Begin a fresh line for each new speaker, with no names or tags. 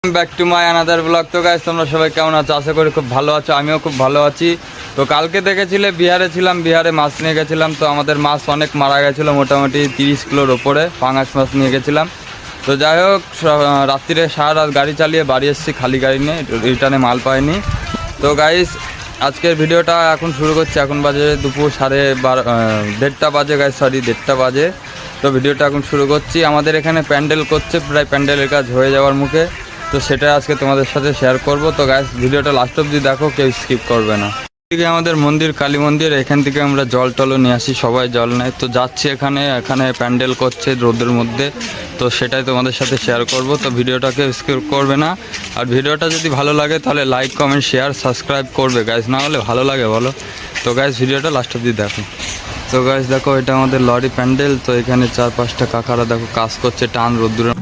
Back to my another blog. তো guys তোমরা সবাই কেমন আছো? আশা করি খুব ভালো আছো, আমিও খুব ভালো আছি। তো কালকে দেখেছিলে বিহারে ছিলাম, বিহারে মাছ নিয়ে গেছিলাম। তো আমাদের মাছ অনেক মারা গেছিলো, মোটামুটি 30 কিলোর ওপরে পাঙাশ মাছ নিয়ে গেছিলাম। তো যাই হোক, রাত্রিরে সারা রাত গাড়ি চালিয়ে বাড়ি এসেছি খালি গাড়ি নিয়ে, রিটার্নে মাল পাইনি। তো গাইস আজকের ভিডিওটা এখন শুরু করছি। এখন বাজে দুপুর 1:30 বাজে গাইস, সরি 1:30 বাজে। তো ভিডিওটা এখন শুরু করছি। আমাদের এখানে প্যান্ডেল করছে, প্রায় প্যান্ডেলের কাজ হয়ে যাওয়ার মুখে। তো সেটা আজকে তোমাদের সাথে শেয়ার করব। তো গাইস ভিডিওটা লাস্ট অবধি দেখো, কেউ স্কিপ করবে না। এদিকে আমাদের মন্দির, কালী মন্দির, এখান থেকে আমরা জল টলও নিয়ে আসি, সবাই জল নেয়। তো যাচ্ছি এখানে প্যান্ডেল করছে রোদের মধ্যে, তো সেটাই তোমাদের সাথে শেয়ার করব। তো ভিডিওটাকে স্কিপ করবে না, আর ভিডিওটা যদি ভালো লাগে তাহলে লাইক কমেন্ট শেয়ার সাবস্ক্রাইব করবে গাইস, না হলে ভালো লাগে বলো? তো গাইস ভিডিওটা লাস্ট অবধি দেখো। তো গাইস দেখো, এটা আমাদের লরি প্যান্ডেল। তো এখানে 4-5টা কাকারা দেখো কাজ করছে টান রোদ্দুরের।